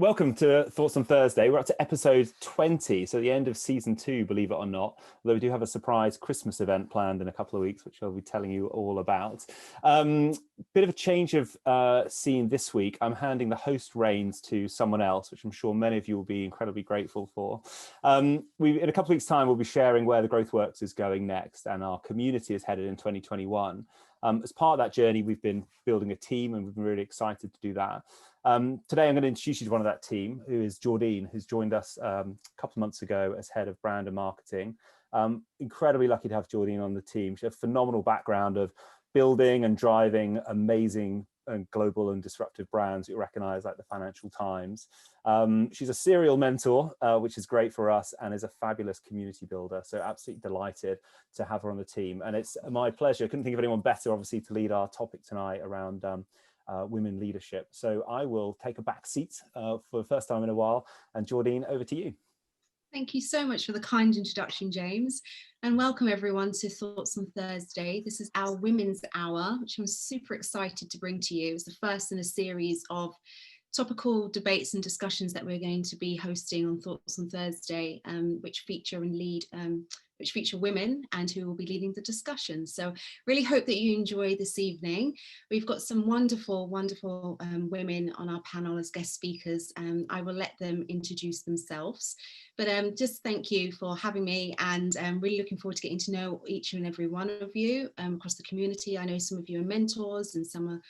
Welcome to Thoughts on Thursday. We're up to episode 20, so the end of season 2, believe it or not, although we do have a surprise Christmas event planned in a couple of weeks, which I'll be telling you all about. Bit of a change of scene this week. I'm handing the host reins to someone else, which I'm sure many of you will be incredibly grateful for. In a couple of weeks' time, we'll be sharing where the Growth Works is going next, and our community is headed in 2021. As part of that journey, we've been building a team, and we've been really excited to do that. Today, I'm going to introduce you to one of that team, who is Jordine, who's joined us a couple of months ago as head of brand and marketing. Incredibly lucky to have Jordine on the team. She has a phenomenal background of building and driving amazing and global and disruptive brands you recognize, like the Financial Times. She's a serial mentor, which is great for us, and is a fabulous community builder. So absolutely delighted to have her on the team. And it's my pleasure. I couldn't think of anyone better, obviously, to lead our topic tonight around women leadership. So I will take a back seat for the first time in a while. And Jordine, over to you. Thank you so much for the kind introduction, James. And welcome everyone to Thoughts on Thursday. This is our Women's Hour, which I'm super excited to bring to you. It's the first in a series of topical debates and discussions that we're going to be hosting on Thoughts on Thursday, which feature women and who will be leading the discussion. So really hope that you enjoy this evening. We've got some wonderful women on our panel as guest speakers. I will let them introduce themselves, but just thank you for having me, and I'm really looking forward to getting to know each and every one of you across the community. I know some of you are mentors and some are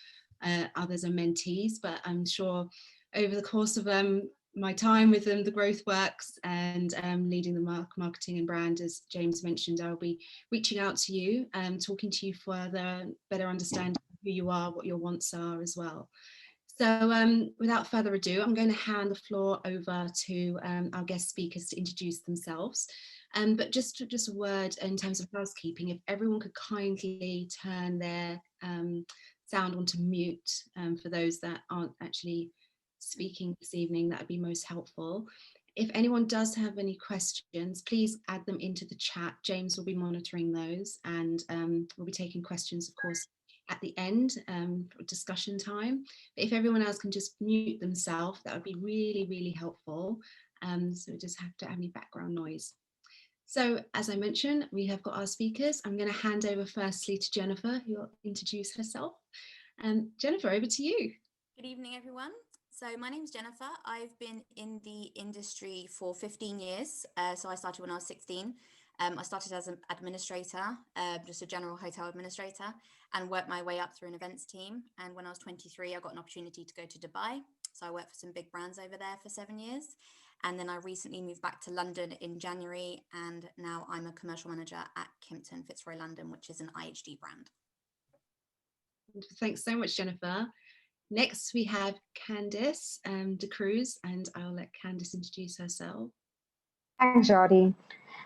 others are mentees, but I'm sure over the course of my time with the Growth Works and leading the marketing and brand, as James mentioned, I'll be reaching out to you and talking to you further, better understand who you are, what your wants are as well. So without further ado, I'm going to hand the floor over to our guest speakers to introduce themselves. But just a word in terms of housekeeping, if everyone could kindly turn their sound onto mute for those that aren't actually speaking this evening, that would be most helpful. If anyone does have any questions, please add them into the chat. James will be monitoring those, and we'll be taking questions, of course, at the end for discussion time. But if everyone else can just mute themselves, that would be really, really helpful. So we just have to have any background noise. So as I mentioned, we have got our speakers. I'm going to hand over firstly to Jennifer, who will introduce herself. Jennifer, over to you. Good evening, everyone. So my name's Jennifer. I've been in the industry for 15 years. So I started when I was 16. I started as an administrator, just a general hotel administrator, and worked my way up through an events team. And when I was 23, I got an opportunity to go to Dubai. So I worked for some big brands over there for 7 years. And then I recently moved back to London in January. And now I'm a commercial manager at Kimpton Fitzroy London, which is an IHG brand. Thanks so much, Jennifer. Next, we have Candice de Cruz, and I'll let Candice introduce herself. Thanks, Jordi.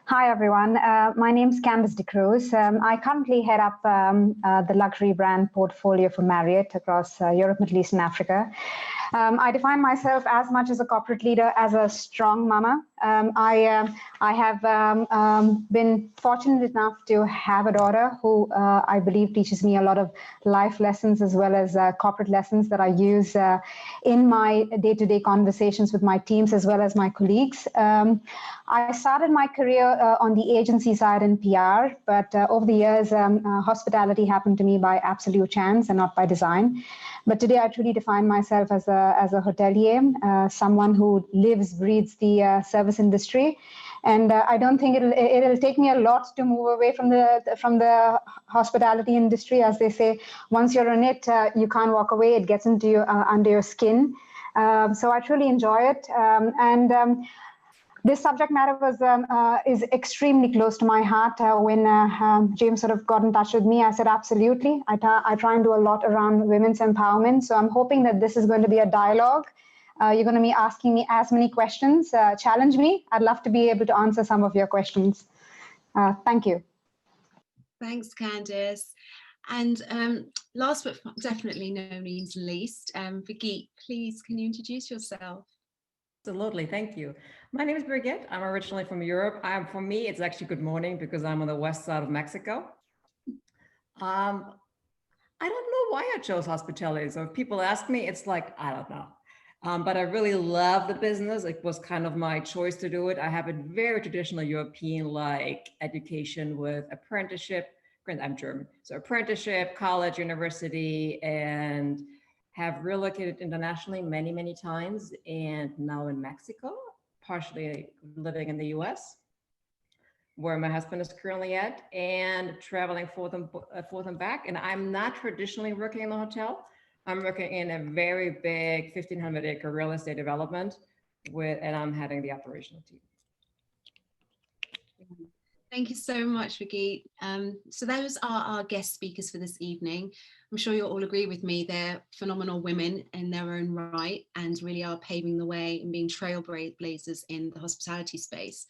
Hi, everyone. My name is Candice de Cruz. I currently head up the luxury brand portfolio for Marriott across Europe, Middle East, and Africa. I define myself as much as a corporate leader as a strong mama. I have been fortunate enough to have a daughter who I believe teaches me a lot of life lessons as well as corporate lessons that I use in my day-to-day conversations with my teams as well as my colleagues. I started my career on the agency side in PR, but over the years, hospitality happened to me by absolute chance and not by design. But today I truly define myself as a hotelier, someone who lives, breathes the service industry. And I don't think it'll take me a lot to move away from the hospitality industry. As they say, once you're in it, you can't walk away. It gets into you, under your skin. So I truly enjoy it. This subject matter is extremely close to my heart. When James sort of got in touch with me, I said, absolutely. I try and do a lot around women's empowerment. So I'm hoping that this is going to be a dialogue. You're going to be asking me as many questions. Challenge me. I'd love to be able to answer some of your questions. Thank you. Thanks, Candice. And last but definitely no means least, Birgit, please, can you introduce yourself? Absolutely, thank you. My name is Birgit. I'm originally from Europe. For me, it's actually good morning because I'm on the west side of Mexico. I don't know why I chose hospitality. So if people ask me, it's like, I don't know. But I really love the business. It was kind of my choice to do it. I have a very traditional European-like education with apprenticeship. I'm German, so apprenticeship, college, university, and have relocated internationally many, many times, and now in Mexico, partially living in the US, where my husband is currently at, and traveling forth and back. And I'm not traditionally working in a hotel. I'm working in a very big 1,500-acre real estate development and I'm heading the operational team. Thank you so much, Birgit. So those are our guest speakers for this evening. I'm sure you'll all agree with me, they're phenomenal women in their own right and really are paving the way and being trailblazers in the hospitality space.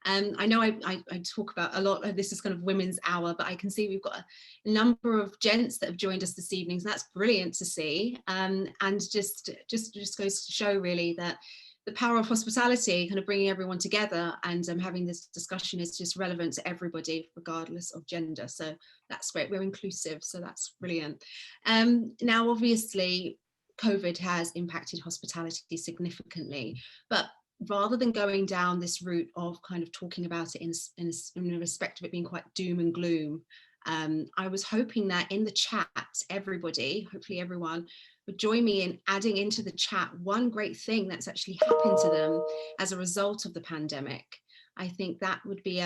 I know I talk about a lot of this is kind of women's hour, but I can see we've got a number of gents that have joined us this evening, so that's brilliant to see. And just goes to show really that the power of hospitality, kind of bringing everyone together, and having this discussion is just relevant to everybody, regardless of gender. So that's great. We're inclusive, so that's brilliant. Now, obviously, COVID has impacted hospitality significantly, but rather than going down this route of kind of talking about it in respect of it being quite doom and gloom, I was hoping that in the chat, everybody, hopefully everyone, would join me in adding into the chat one great thing that's actually happened to them as a result of the pandemic. I think that would be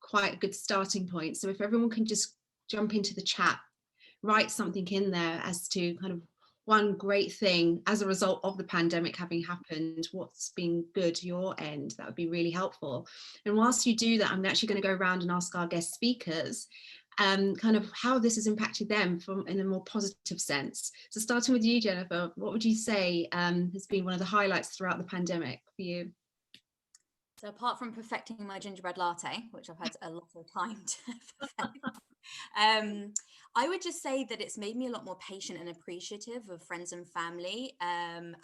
quite a good starting point. So if everyone can just jump into the chat, write something in there as to kind of one great thing as a result of the pandemic having happened, what's been good your end, that would be really helpful. And whilst you do that, I'm actually going to go around and ask our guest speakers kind of how this has impacted them in a more positive sense. So starting with you, Jennifer, what would you say has been one of the highlights throughout the pandemic for you? So apart from perfecting my gingerbread latte, which I've had a lot of time to perfect, I would just say that it's made me a lot more patient and appreciative of friends and family,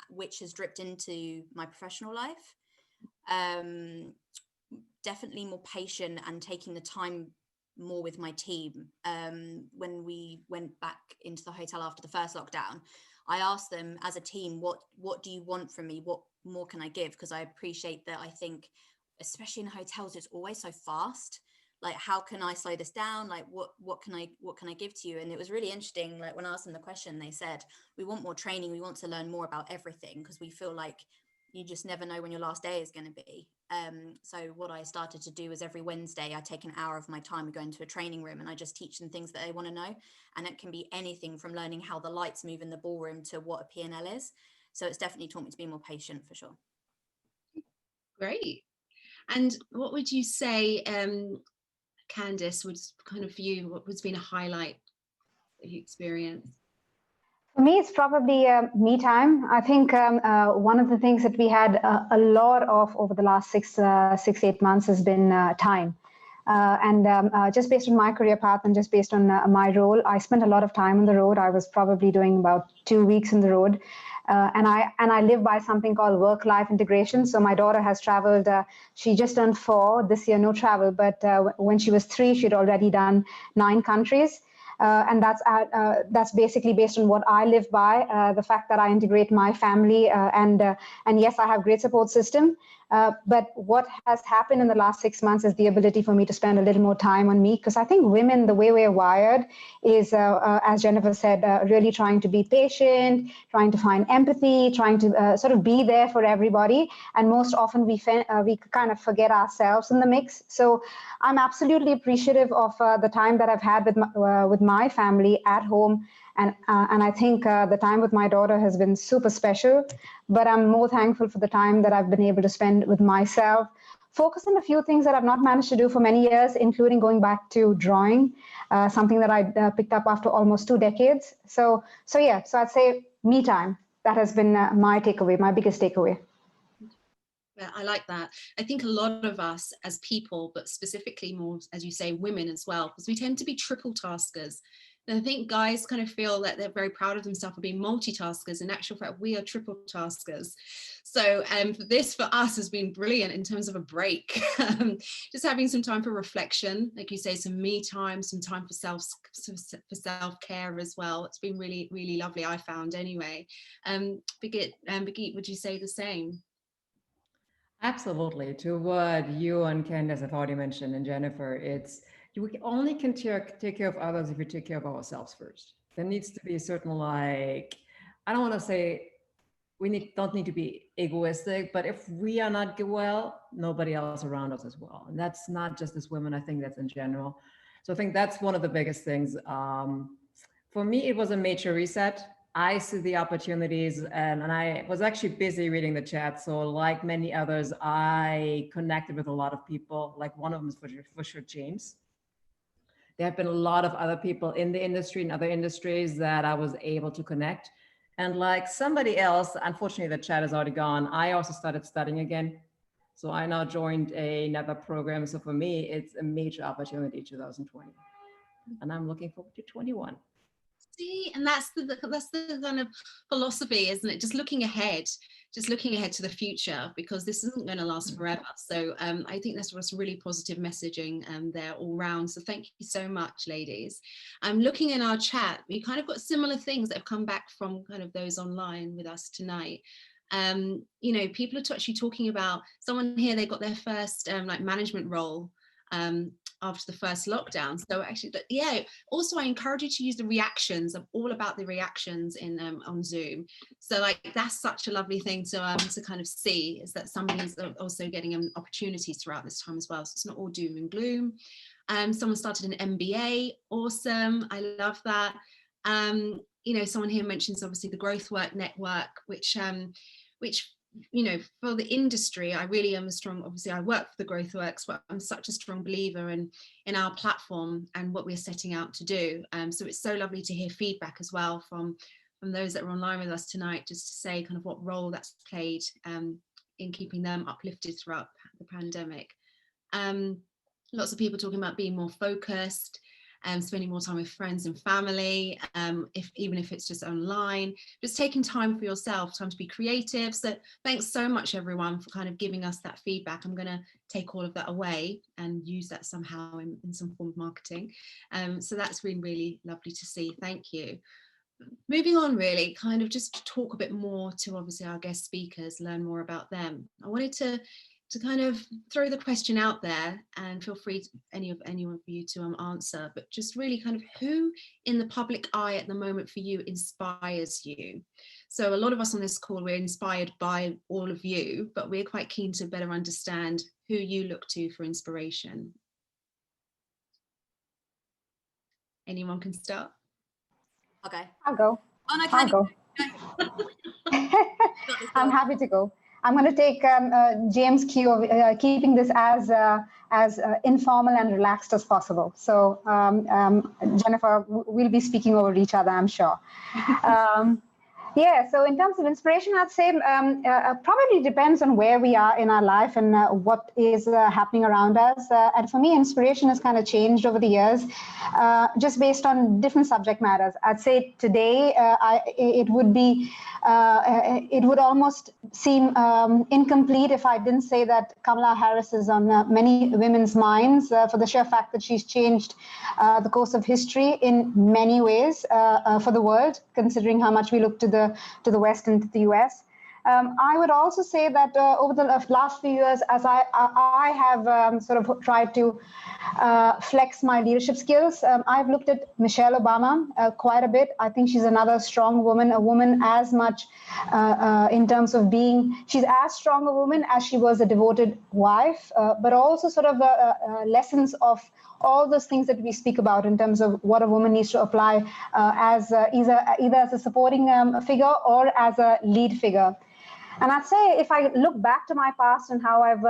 which has dripped into my professional life. Definitely more patient and taking the time more with my team. When we went back into the hotel after the first lockdown, I asked them as a team, what do you want from me? What more can I give? Because I appreciate that. I think, especially in hotels, it's always so fast. Like, how can I slow this down? Like, what can I give to you? And it was really interesting. Like, when I asked them the question, they said, we want more training. We want to learn more about everything, because we feel like you just never know when your last day is going to be. So what I started to do is every Wednesday, I take an hour of my time, we go into a training room and I just teach them things that they want to know. And it can be anything from learning how the lights move in the ballroom to what a P&L is. So it's definitely taught me to be more patient, for sure. Great. And what would you say, Candice, would kind of for you, what has been a highlight that you experienced? For me, it's probably me time. I think one of the things that we had a lot of over the last 8 months has been time. Just based on my career path and just based on my role, I spent a lot of time on the road. I was probably doing about 2 weeks on the road. And I live by something called work-life integration. So my daughter has traveled. She just turned 4 this year, no travel. But when she was 3, she'd already done 9 countries. And that's basically based on what I live by, the fact that I integrate my family, and yes, I have great support system. But what has happened in the last 6 months is the ability for me to spend a little more time on me, because I think women, the way we're wired is, as Jennifer said, really trying to be patient, trying to find empathy, trying to sort of be there for everybody. And most often we kind of forget ourselves in the mix. So I'm absolutely appreciative of the time that I've had with my family at home. And I think the time with my daughter has been super special, but I'm more thankful for the time that I've been able to spend with myself, focus on a few things that I've not managed to do for many years, including going back to drawing, something that I picked up after almost 2 decades. So I'd say me time. That has been my takeaway, my biggest takeaway. Yeah, I like that. I think a lot of us as people, but specifically more, as you say, women as well, because we tend to be triple taskers. And I think guys kind of feel that they're very proud of themselves for being multitaskers. In actual fact, we are triple taskers. So this for us has been brilliant in terms of a break. Just having some time for reflection, like you say, some me time, some time for self-care as well. It's been really, really lovely, I found anyway. Birgit, would you say the same? Absolutely. To what you and Candice have already mentioned, and Jennifer, it's you only can take care of others if you take care of ourselves first. There needs to be a certain, like, I don't want to say don't need to be egoistic, but if we are not well, nobody else around us is well. And that's not just as women, I think that's in general. So I think that's one of the biggest things. For me, it was a major reset. I see the opportunities, and I was actually busy reading the chat. So like many others, I connected with a lot of people. Like one of them is for sure James. There have been a lot of other people in the industry and other industries that I was able to connect. And like somebody else, unfortunately the chat is already gone, I also started studying again. So I now joined another program. So for me, it's a major opportunity 2020. And I'm looking forward to 21. See, and that's the kind of philosophy, isn't it? Just looking ahead to the future, because this isn't going to last forever. So I think that's what's really positive messaging there all round. So thank you so much, ladies. I'm looking in our chat. We kind of got similar things that have come back from kind of those online with us tonight. You know, people are actually talking about someone here, they got their first like management role after the first lockdown. So actually, yeah, also I encourage you to use the reactions. I'm all about the reactions in on Zoom. So like that's such a lovely thing to kind of see, is that somebody's also getting opportunities throughout this time as well. So it's not all doom and gloom. Someone started an MBA, awesome, I love that. You know, someone here mentions obviously the Growth Work Network, which you know, for the industry, I really am a strong, obviously I work for the Growth Works, but I'm such a strong believer in our platform and what we're setting out to do. So it's so lovely to hear feedback as well from those that are online with us tonight, just to say kind of what role that's played in keeping them uplifted throughout the pandemic. Lots of people talking about being more focused, spending more time with friends and family, even if it's just online, just taking time for yourself, time to be creative. So thanks so much everyone for kind of giving us that feedback. I'm going to take all of that away and use that somehow in some form of marketing. So that's been really lovely to see. Thank you. Moving on, really kind of just to talk a bit more to obviously our guest speakers, learn more about them. I wanted to kind of throw the question out there, and feel free to, any of you to answer, but just really kind of who in the public eye at the moment for you inspires you? So a lot of us on this call, we're inspired by all of you, but we're quite keen to better understand who you look to for inspiration. Anyone can start? Okay. I'll go. Oh, no, I'll go. I'm happy to go. I'm going to take James' cue of keeping this as informal and relaxed as possible. So Jennifer, we'll be speaking over each other, I'm sure. Yeah, so in terms of inspiration, I'd say probably depends on where we are in our life and what is happening around us. And for me, inspiration has kind of changed over the years, just based on different subject matters. I'd say today it would almost seem incomplete if I didn't say that Kamala Harris is on many women's minds for the sheer fact that she's changed the course of history in many ways for the world, considering how much we look to the West and to the US. I would also say that over the last few years, as I have sort of tried to flex my leadership skills, I've looked at Michelle Obama quite a bit. I think she's another strong woman, a woman as much in terms of she's as strong a woman as she was a devoted wife, but also sort of lessons of all those things that we speak about in terms of what a woman needs to apply as either as a supporting figure or as a lead figure. And I'd say if I look back to my past and how I've,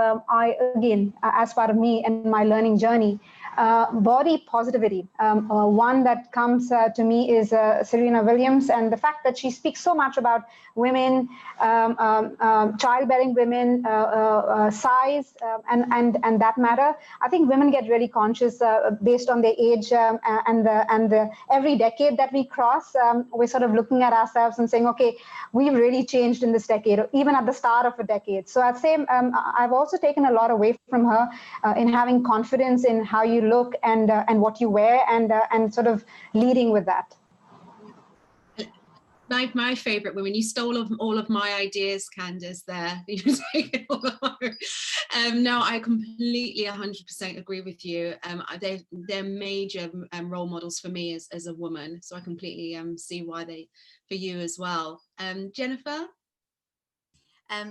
again, as part of me and my learning journey, body positivity. One that comes to me is Serena Williams, and the fact that she speaks so much about women, childbearing women, size, and that matter. I think women get really conscious based on their age and the every decade that we cross. We're sort of looking at ourselves and saying, okay, we've really changed in this decade, or even at the start of a decade. So I'd say I've also taken a lot away from her in having confidence in how you look and what you wear, and sort of leading with that. My favorite women. You stole all of my ideas, Candice, there. You take it all home. No, I completely 100% agree with you. They're major role models for me as a woman. So I completely see why for you as well. Jennifer?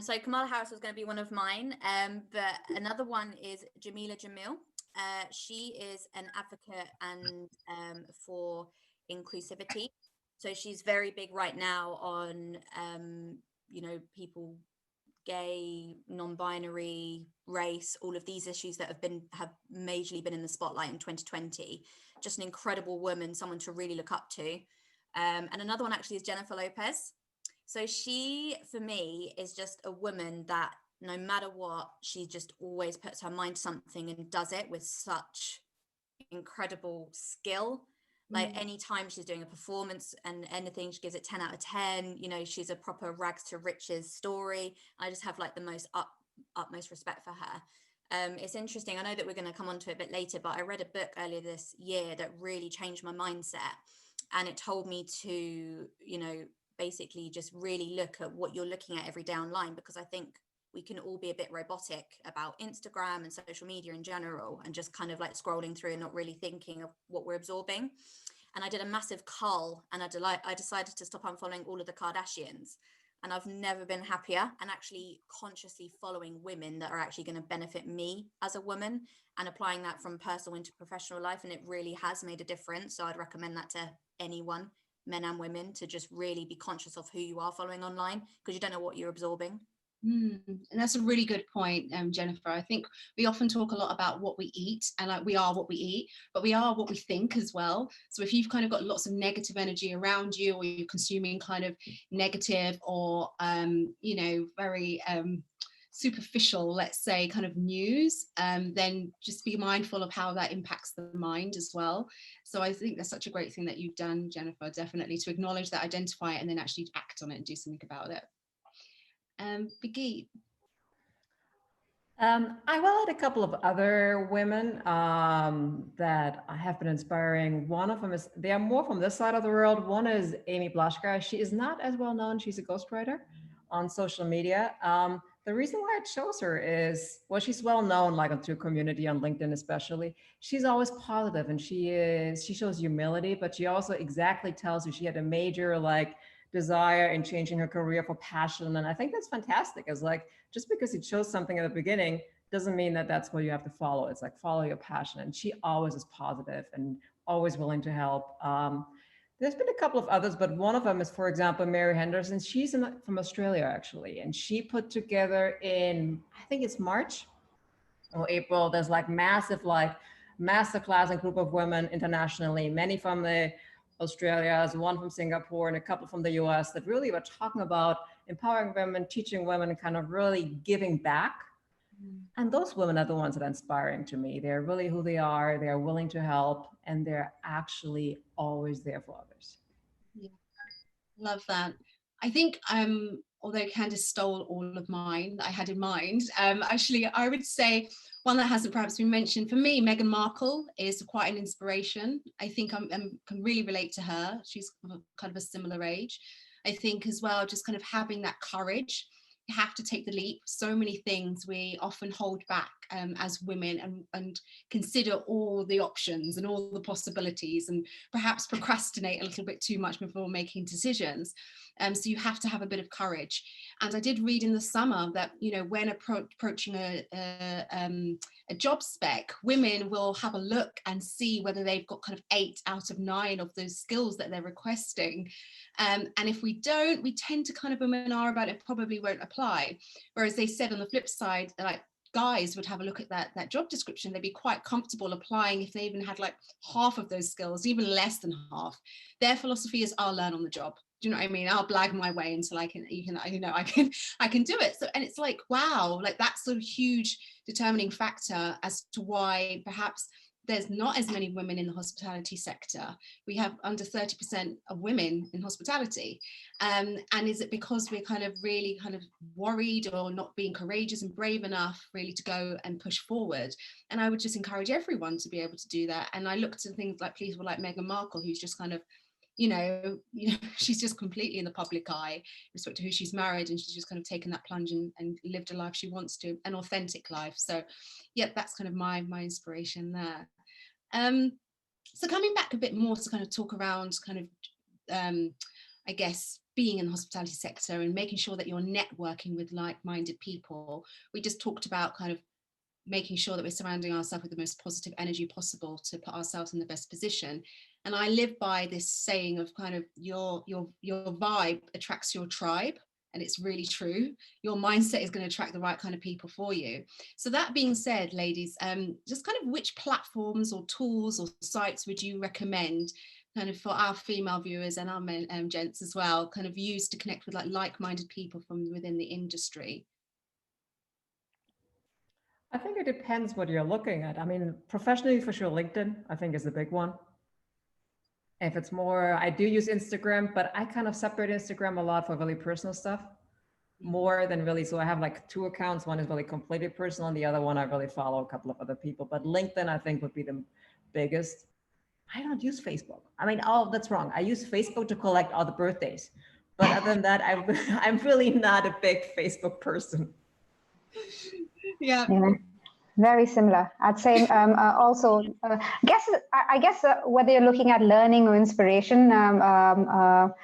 So Kamala Harris was going to be one of mine, but another one is Jamila Jamil. She is an advocate and for inclusivity. So she's very big right now on, people, gay, non-binary, race, all of these issues that have majorly been in the spotlight in 2020. Just an incredible woman, someone to really look up to. And another one actually is Jennifer Lopez. So she, for me, is just a woman that no matter what, she just always puts her mind to something and does it with such incredible skill. Like anytime she's doing a performance and anything, she gives it 10 out of 10. She's a proper rags to riches story. I just have like the most utmost respect for her. It's interesting. I know that we're going to come on to it a bit later, but I read a book earlier this year that really changed my mindset. And it told me to, basically just really look at what you're looking at every day online, because I think we can all be a bit robotic about Instagram and social media in general, and just kind of like scrolling through and not really thinking of what we're absorbing. And I did a massive cull, and I decided to stop unfollowing all of the Kardashians. And I've never been happier, and actually consciously following women that are actually going to benefit me as a woman, and applying that from personal into professional life. And it really has made a difference. So I'd recommend that to anyone, men and women, to just really be conscious of who you are following online, because you don't know what you're absorbing. And that's a really good point, Jennifer. I think we often talk a lot about what we eat, and like we are what we eat, but we are what we think as well. So if you've kind of got lots of negative energy around you, or you're consuming kind of negative or very superficial, let's say, kind of news, then just be mindful of how that impacts the mind as well. So I think that's such a great thing that you've done, Jennifer, definitely, to acknowledge that, identify it, and then actually act on it and do something about it. Birgit? I will add a couple of other women that have been inspiring. One of them they are more from this side of the world. One is Amy Blaszka. She is not as well known. She's a ghostwriter on social media. The reason why I chose her is, well, she's well known, like through community on LinkedIn especially. She's always positive, and she shows humility, but she also exactly tells you she had a major desire in changing her career for passion. And I think that's fantastic. It's like, just because you chose something at the beginning doesn't mean that that's what you have to follow. It's like, follow your passion. And she always is positive and always willing to help. There's been a couple of others, but one of them is, for example, Mary Henderson. She's from Australia, actually. And she put together in, I think it's March or April, there's massive masterclass and group of women internationally, many from the Australia's, one from Singapore, and a couple from the US, that really were talking about empowering women, teaching women, and kind of really giving back. And those women are the ones that are inspiring to me. They're really who they are. They're willing to help, and they're actually always there for others. Yeah, love that. I think, although Candice stole all of mine that I had in mind, actually, I would say one that hasn't perhaps been mentioned, for me, Meghan Markle is quite an inspiration. I think I can really relate to her. She's kind of a similar age. I think as well, just kind of having that courage. You have to take the leap. So many things we often hold back as women, and consider all the options and all the possibilities, and perhaps procrastinate a little bit too much before making decisions. So you have to have a bit of courage. And I did read in the summer that, when approaching a job spec, women will have a look and see whether they've got kind of 8 out of 9 of those skills that they're requesting. And if we don't, we tend to kind of women are about it, probably won't apply. Whereas they said on the flip side, like, guys would have a look at that job description, they'd be quite comfortable applying if they even had like half of those skills, even less than half. Their philosophy is, I'll learn on the job. Do you know what I mean? I'll blag my way until I can do it. So, and it's like, wow, like that's a huge determining factor as to why perhaps there's not as many women in the hospitality sector. We have under 30% of women in hospitality. And is it because we're kind of really kind of worried or not being courageous and brave enough really to go and push forward? And I would just encourage everyone to be able to do that. And I looked at things like people like Meghan Markle, who's just kind of, she's just completely in the public eye with respect to who she's married, and she's just kind of taken that plunge and lived a life she wants to, an authentic life. So yeah, that's kind of my inspiration there. So coming back a bit more to kind of talk around kind of, I guess, being in the hospitality sector and making sure that you're networking with like-minded people. We just talked about kind of making sure that we're surrounding ourselves with the most positive energy possible to put ourselves in the best position. And I live by this saying of kind of your vibe attracts your tribe. And it's really true. Your mindset is going to attract the right kind of people for you. So that being said, ladies, just kind of which platforms or tools or sites would you recommend kind of for our female viewers and our men, gents as well, kind of use to connect with like-minded people from within the industry? I think it depends what you're looking at. I mean, professionally, for sure, LinkedIn, I think, is a big one. If it's more, I do use Instagram, but I kind of separate Instagram a lot for really personal stuff more than really. So I have like 2 accounts. One is really completely personal, and the other one I really follow a couple of other people. But LinkedIn, I think, would be the biggest. I don't use Facebook. I mean, that's wrong. I use Facebook to collect all the birthdays. But other than that, I'm really not a big Facebook person. Yeah. Very similar. I'd say also, I guess whether you're looking at learning or inspiration or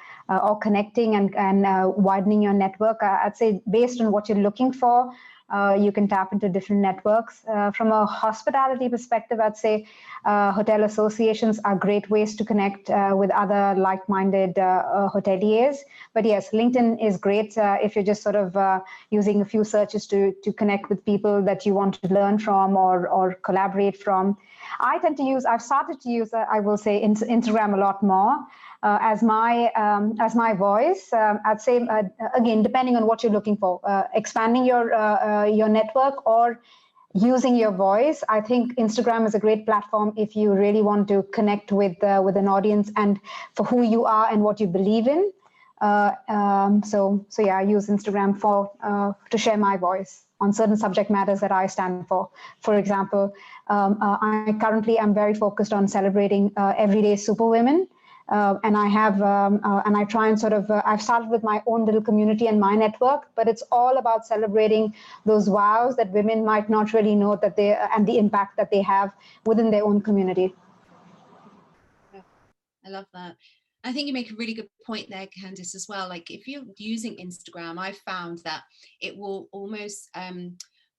connecting and widening your network, I'd say based on what you're looking for, you can tap into different networks. From a hospitality perspective, I'd say hotel associations are great ways to connect with other like-minded hoteliers. But yes, LinkedIn is great if you're just sort of using a few searches to connect with people that you want to learn from or collaborate from. I've started to use, I will say, Instagram a lot more. As my voice. I'd say again, depending on what you're looking for, expanding your network or using your voice. I think Instagram is a great platform if you really want to connect with an audience and for who you are and what you believe in. So yeah, I use Instagram to share my voice on certain subject matters that I stand for. For example, I currently am very focused on celebrating everyday superwomen. And I have, and I try and sort of, I've started with my own little community and my network, but it's all about celebrating those wows that women might not really know that and the impact that they have within their own community. I love that. I think you make a really good point there, Candice, as well. Like if you're using Instagram, I found that it will almost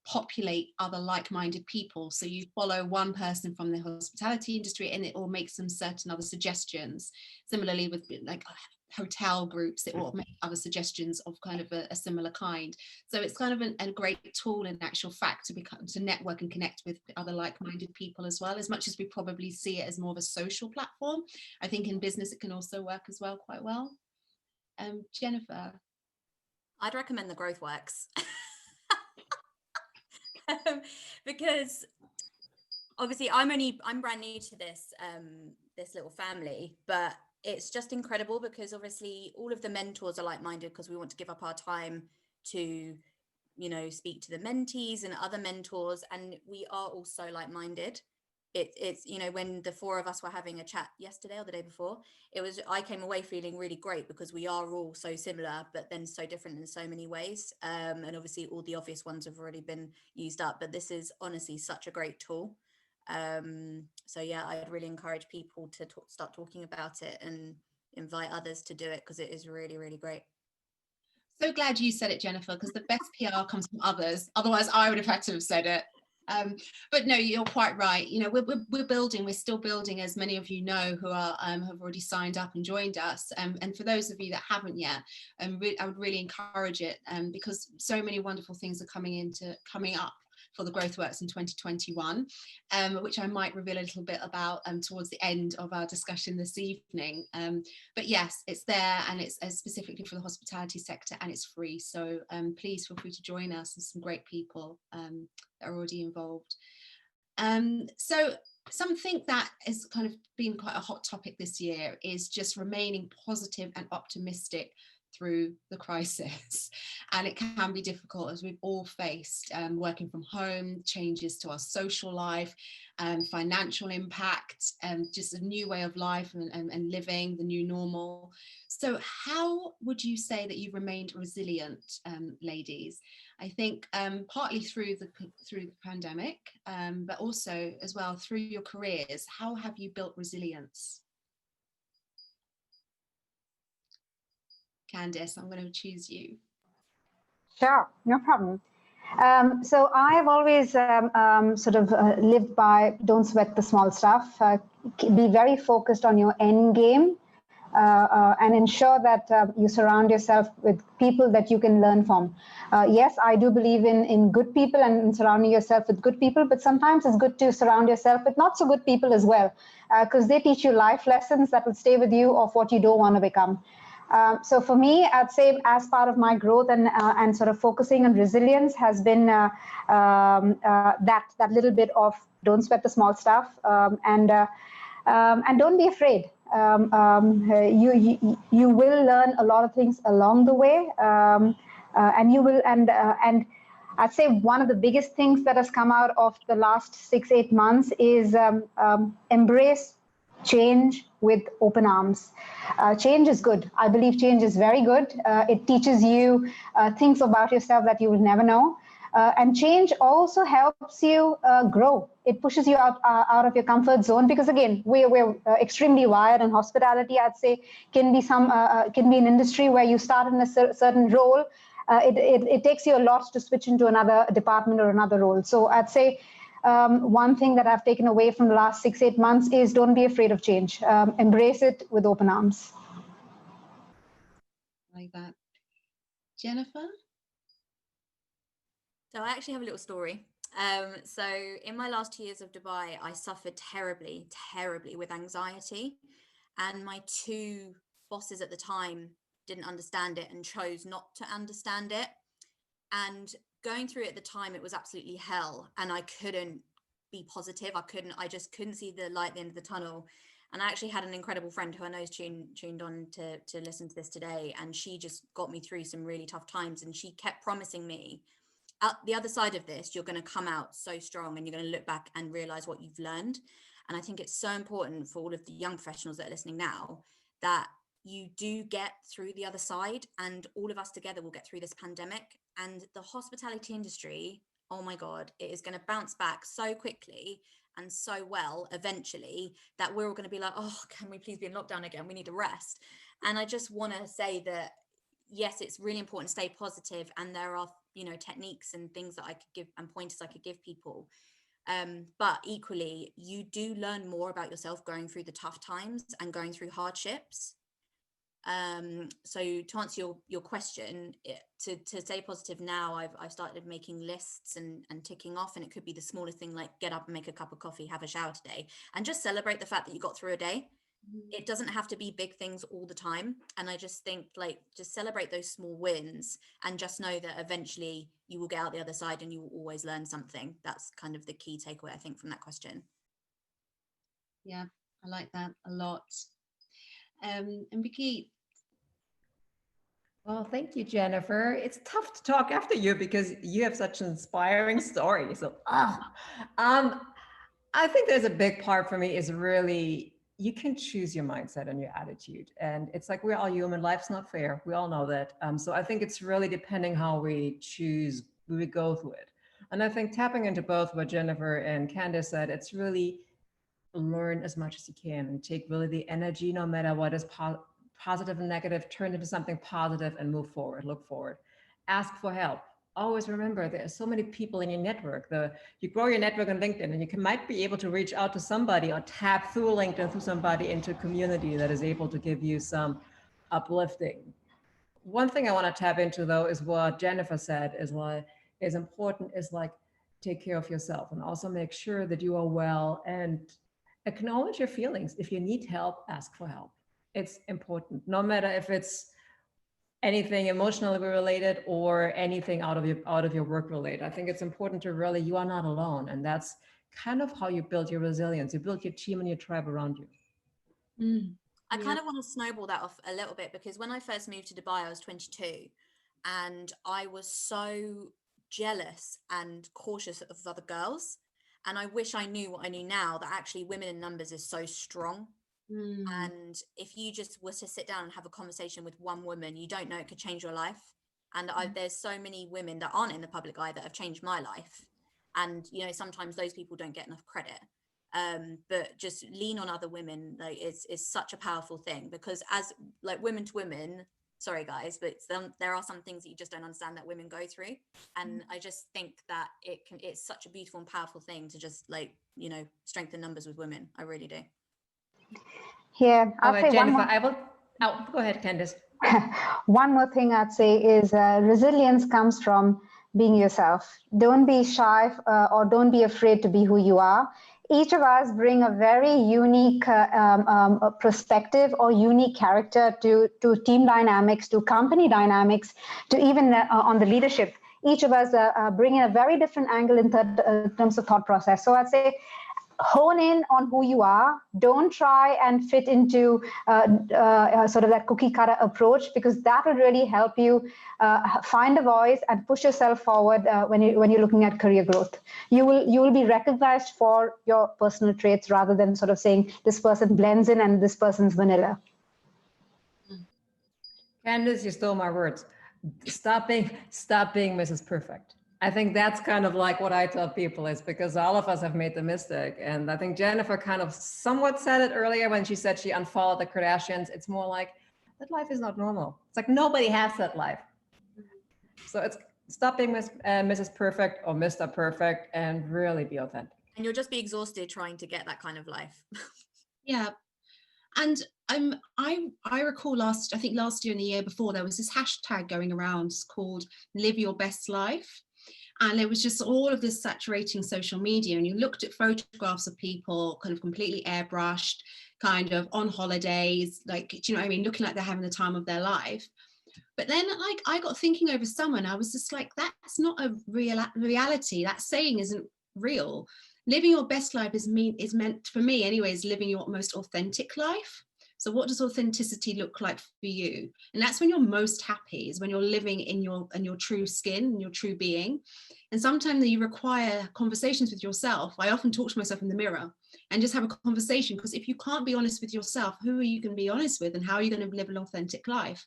populate other like-minded people. So you follow one person from the hospitality industry and it will make some certain other suggestions. Similarly with like hotel groups, it will make other suggestions of kind of a similar kind. So it's kind of a great tool in actual fact to network and connect with other like-minded people as well. As much as we probably see it as more of a social platform, I think in business it can also work as well quite well. Jennifer? I'd recommend the Growth Works. Because obviously I'm brand new to this little family, but it's just incredible because obviously all of the mentors are like-minded because we want to give up our time to, speak to the mentees and other mentors, and we are also like-minded. It's when the 4 of us were having a chat yesterday or the day before, I came away feeling really great because we are all so similar but then so different in so many ways, and obviously all the obvious ones have already been used up, but this is honestly such a great tool. So yeah, I'd really encourage people to start talking about it and invite others to do it because it is really, really great. So glad you said it, Jennifer, because the best PR comes from others. Otherwise I would have had to have said it. But no, you're quite right. We're still building, as many of you know who are have already signed up and joined us. And for those of you that haven't yet, I would really encourage it because so many wonderful things are coming up for the GrowthWorks in 2021, which I might reveal a little bit about towards the end of our discussion this evening. But yes, it's there, and it's specifically for the hospitality sector, and it's free. So please feel free to join us. There's some great people that are already involved. So something that has kind of been quite a hot topic this year is just remaining positive and optimistic through the crisis. And it can be difficult, as we've all faced, working from home, changes to our social life, financial impact, just a new way of life and living, the new normal. So how would you say that you've remained resilient, ladies? I think partly through the pandemic, but also as well through your careers. How have you built resilience? Candice, I'm going to choose you. Sure, no problem. So I've always lived by don't sweat the small stuff. Be very focused on your end game, and ensure that you surround yourself with people that you can learn from. Yes, I do believe in good people and surrounding yourself with good people, but sometimes it's good to surround yourself with not so good people as well, because they teach you life lessons that will stay with you of what you don't want to become. So for me, I'd say as part of my growth and sort of focusing on resilience has been that little bit of don't sweat the small stuff, and don't be afraid. You will learn a lot of things along the way, and you will and I'd say one of the biggest things that has come out of the last 6-8 months is embrace change with open arms. Change is good. I believe change is very good. It teaches you things about yourself that you will never know. And change also helps you grow. It pushes you out of your comfort zone, because again, we're extremely wired, and hospitality, I'd say, can be an industry where you start in a certain role. It takes you a lot to switch into another department or another role. So I'd say one thing that I've taken away from the last 6-8 months is don't be afraid of change. Embrace it with open arms. Like that. Jennifer? So I actually have a little story. So in my last 2 years of Dubai, I suffered terribly with anxiety, and my 2 bosses at the time didn't understand it and chose not to understand it. And going through it at the time, it was absolutely hell, and I couldn't be positive. I just couldn't see the light at the end of the tunnel. And I actually had an incredible friend who I know is tuned on to listen to this today, and she just got me through some really tough times, and she kept promising me, at the other side of this, you're going to come out so strong, and you're going to look back and realize what you've learned. And I think it's so important for all of the young professionals that are listening now, that you do get through the other side, and all of us together will get through this pandemic. And the hospitality industry, oh my God, it is going to bounce back so quickly and so well eventually, that we're all going to be like, oh, can we please be in lockdown again? We need a rest. And I just want to say that, yes, it's really important to stay positive, and there are, techniques and things that I could give and pointers I could give people. But equally, you do learn more about yourself going through the tough times and going through hardships. So to answer your question, to stay positive now, I've started making lists and ticking off, and it could be the smallest thing, like get up and make a cup of coffee, have a shower today, and just celebrate the fact that you got through a day. It doesn't have to be big things all the time. And I just think, just celebrate those small wins, and just know that eventually you will get out the other side and you will always learn something. That's kind of the key takeaway, I think, from that question. Yeah, I like that a lot. And Birgit? Well, thank you, Jennifer. It's tough to talk after you because you have such an inspiring story. So, I think there's a big part for me is really, you can choose your mindset and your attitude. And it's like, we're all human. Life's not fair. We all know that. So I think it's really depending how we choose, we go through it. And I think tapping into both what Jennifer and Candice said, it's really learn as much as you can and take really the energy, no matter what is positive and negative, turn into something positive and move forward, look forward. Ask for help. Always remember, there are so many people in your network. You grow your network on LinkedIn, and you might be able to reach out to somebody or tap through LinkedIn through somebody into a community that is able to give you some uplifting. One thing I want to tap into, though, is what Jennifer said is important, is like, take care of yourself and also make sure that you are well and acknowledge your feelings. If you need help, ask for help. It's important, no matter if it's anything emotionally related or anything out of your work related. I think it's important to really, you are not alone. And that's kind of how you build your resilience. You build your team and your tribe around you. I kind of want to snowball that off a little bit, because when I first moved to Dubai, I was 22 and I was so jealous and cautious of other girls. And I wish I knew what I knew now, that actually women in numbers is so strong. And if you just were to sit down and have a conversation with one woman, you don't know, it could change your life. And there's so many women that aren't in the public eye that have changed my life. And, you know, sometimes those people don't get enough credit. But just lean on other women, like, is such a powerful thing, because as like women to women, sorry guys, but there are some things that you just don't understand that women go through. And I just think that it's such a beautiful and powerful thing to just, like, you know, strengthen numbers with women. I really do. Yeah, I'll say Jennifer, go ahead, Candice. One more thing I'd say is resilience comes from being yourself. Don't be shy or don't be afraid to be who you are. Each of us bring a very unique perspective or unique character to team dynamics, to company dynamics, to even on the leadership. Each of us bring in a very different angle in terms of thought process. So I'd say, hone in on who you are. Don't try and fit into sort of that cookie cutter approach, because that will really help you find a voice and push yourself forward when you're looking at career growth. You will be recognized for your personal traits rather than sort of saying this person blends in and this person's vanilla. Candice, you stole my words. Stop being Mrs. Perfect. I think that's kind of like what I tell people, is because all of us have made the mistake. And I think Jennifer kind of somewhat said it earlier when she said she unfollowed the Kardashians. It's more like, that life is not normal. It's like nobody has that life. So it's stop being Mrs. Perfect or Mr. Perfect and really be authentic. And you'll just be exhausted trying to get that kind of life. Yeah. And I recall last year and the year before, there was this hashtag going around called Live Your Best Life. And it was just all of this saturating social media. And you looked at photographs of people kind of completely airbrushed, kind of on holidays, like, do you know what I mean? Looking like they're having the time of their life. But then, like, I got thinking over summer and I was just like, that's not a reality. That saying isn't real. Living your best life is meant, for me anyways, living your most authentic life. So what does authenticity look like for you? And that's when you're most happy, is when you're living in your true skin and your true being. And sometimes you require conversations with yourself. I often talk to myself in the mirror and just have a conversation, because if you can't be honest with yourself, who are you going to be honest with, and how are you going to live an authentic life?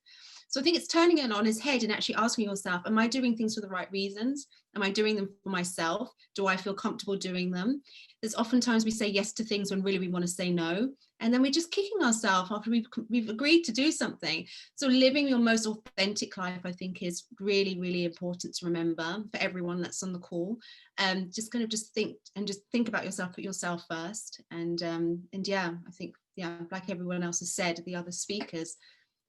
So I think it's turning it on its head and actually asking yourself, am I doing things for the right reasons? Am I doing them for myself? Do I feel comfortable doing them? There's oftentimes we say yes to things when really we want to say no. And then we're just kicking ourselves after we've agreed to do something. So living your most authentic life, I think, is really, really important to remember for everyone that's on the call. Just kind of just think about yourself, put yourself first. And yeah, I think, yeah, like everyone else has said, the other speakers,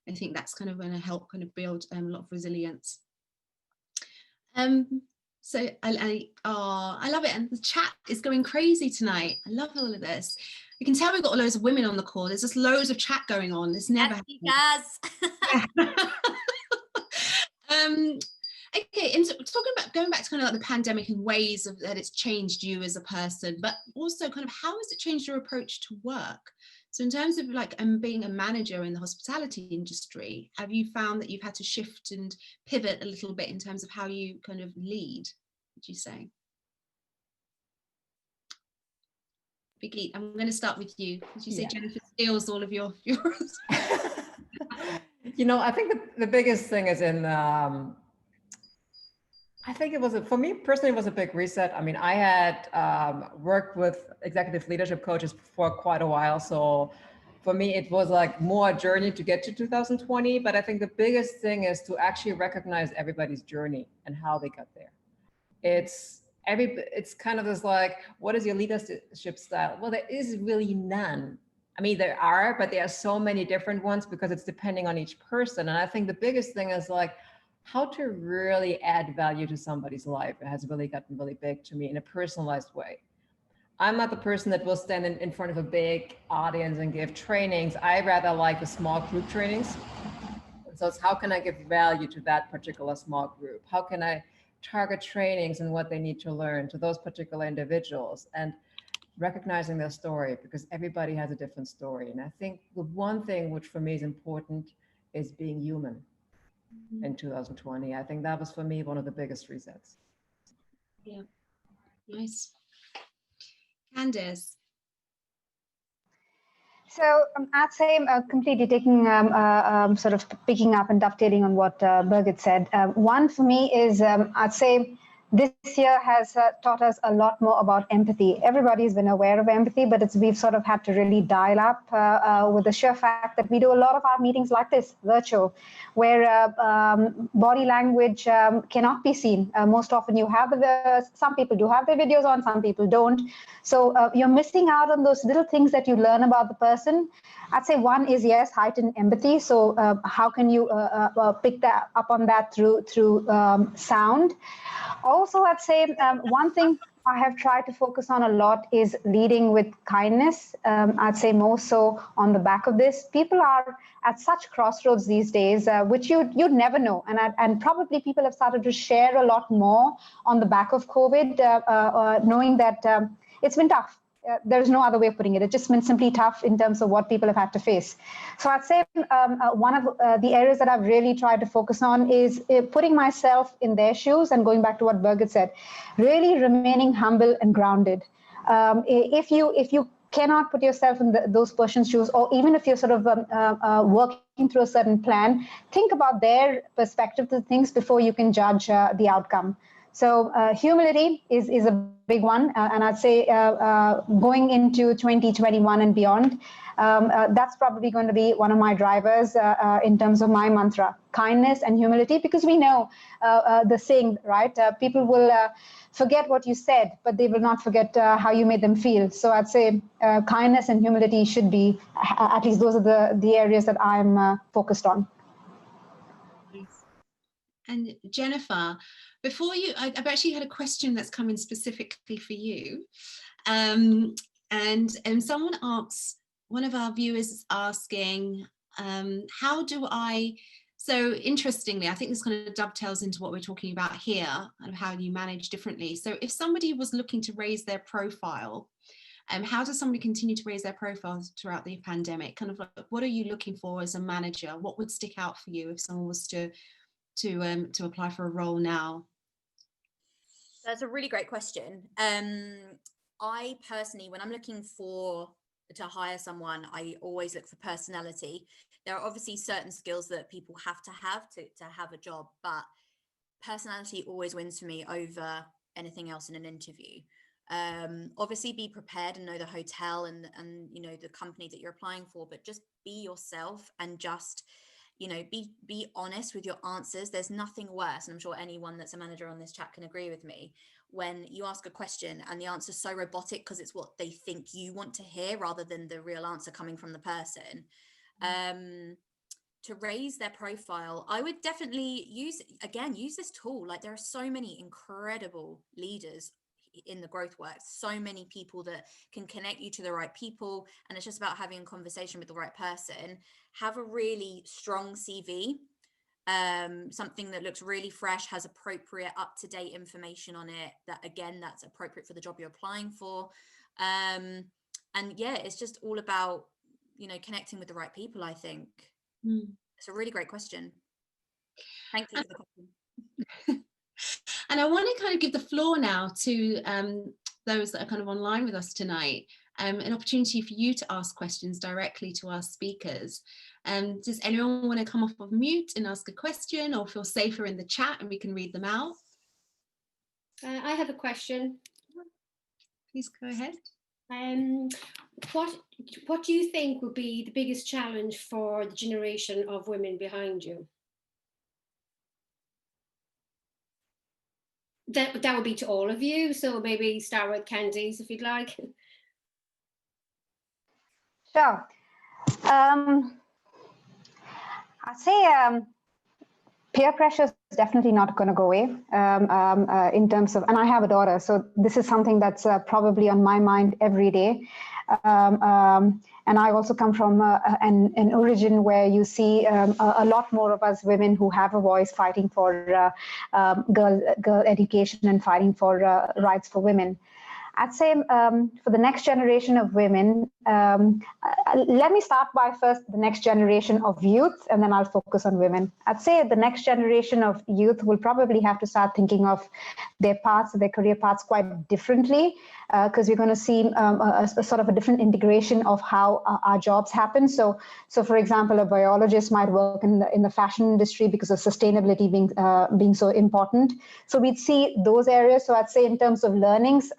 I think that's kind of going to help kind of build a lot of resilience. So I love it, and the chat is going crazy tonight. I love all of this. You can tell we've got loads of women on the call. There's just loads of chat going on. This never happens. Okay, and so talking about going back to kind of like the pandemic and ways of that it's changed you as a person, but also kind of how has it changed your approach to work? So in terms of like being a manager in the hospitality industry, have you found that you've had to shift and pivot a little bit in terms of how you kind of lead, would you say? Birgit, I'm going to start with you. Did you say Jennifer steals all of yours? You know, I think the biggest thing is in, I think it was, for me personally, it was a big reset. I mean, I had worked with executive leadership coaches for quite a while. So for me, it was like more a journey to get to 2020. But I think the biggest thing is to actually recognize everybody's journey and how they got there. It's kind of this like, what is your leadership style? Well, there is really none. I mean, there are, but there are so many different ones because it's depending on each person. And I think the biggest thing is like, how to really add value to somebody's life has really gotten really big to me in a personalized way. I'm not the person that will stand in front of a big audience and give trainings. I rather like the small group trainings. So it's how can I give value to that particular small group? How can I target trainings and what they need to learn to those particular individuals, and recognizing their story, because everybody has a different story. And I think the one thing which for me is important is being human in 2020. I think that was for me one of the biggest resets. Yeah, nice. Candice. So I'd say completely taking sort of picking up and dovetailing on what Birgit said. One for me is I'd say this year has taught us a lot more about empathy. Everybody's been aware of empathy, but we've sort of had to really dial up with the sheer fact that we do a lot of our meetings like this, virtual, where body language cannot be seen. Most often you have some people do have their videos on, some people don't. So you're missing out on those little things that you learn about the person. I'd say one is, yes, heightened empathy. So how can you pick that up on that through sound? Also, I'd say one thing I have tried to focus on a lot is leading with kindness. I'd say more so on the back of this. People are at such crossroads these days, which you'd never know. And probably people have started to share a lot more on the back of COVID, knowing that it's been tough. There's no other way of putting it. It's just been simply tough in terms of what people have had to face. So I'd say one of the areas that I've really tried to focus on is putting myself in their shoes and going back to what Birgit said, really remaining humble and grounded. If you cannot put yourself in those person's shoes, or even if you're sort of working through a certain plan, think about their perspective to things before you can judge the outcome. So humility is a big one, and I'd say going into 2021 and beyond, that's probably going to be one of my drivers in terms of my mantra, kindness and humility, because we know the saying, right? People will forget what you said, but they will not forget how you made them feel. So I'd say kindness and humility should be, at least those are the areas that I'm focused on. And Jennifer, before you, I've actually had a question that's come in specifically for you. And someone asks, one of our viewers is asking, how do I, so interestingly, I think this kind of dovetails into what we're talking about here and how you manage differently. So if somebody was looking to raise their profile, how does somebody continue to raise their profiles throughout the pandemic? Kind of like, what are you looking for as a manager? What would stick out for you if someone was to apply for a role now? That's a really great question. I personally, when I'm looking to hire someone, I always look for personality. There are obviously certain skills that people have to have a job, but personality always wins for me over anything else in an interview. Obviously be prepared and know the hotel and you know the company that you're applying for, but just be yourself and just be honest with your answers. There's nothing worse, and I'm sure anyone that's a manager on this chat can agree with me, when you ask a question and the answer's so robotic because it's what they think you want to hear rather than the real answer coming from the person. To raise their profile, I would definitely use this tool. Like, there are so many incredible leaders in the growth works, so many people that can connect you to the right people, and it's just about having a conversation with the right person. Have a really strong CV, something that looks really fresh, has appropriate up-to-date information on it, that's appropriate for the job you're applying for. And yeah, it's just all about connecting with the right people, I think. It's a really great question. Thank you for the question. And I want to kind of give the floor now to those that are kind of online with us tonight, an opportunity for you to ask questions directly to our speakers. Does anyone want to come off of mute and ask a question, or feel safer in the chat and we can read them out? I have a question. Please go ahead. What do you think would be the biggest challenge for the generation of women behind you? That would be to all of you. So maybe start with Candice, if you'd like. Sure. I'd say peer pressure is definitely not going to go away in terms of, and I have a daughter, so this is something that's probably on my mind every day. And I also come from an origin where you see a lot more of us women who have a voice fighting for girl education and fighting for rights for women. I'd say for the next generation of women, let me start by first the next generation of youth, and then I'll focus on women. I'd say the next generation of youth will probably have to start thinking of their paths, their career paths quite differently, because we're going to see a sort of a different integration of how our jobs happen. So for example, a biologist might work in the fashion industry because of sustainability being so important. So we'd see those areas. So I'd say in terms of learnings,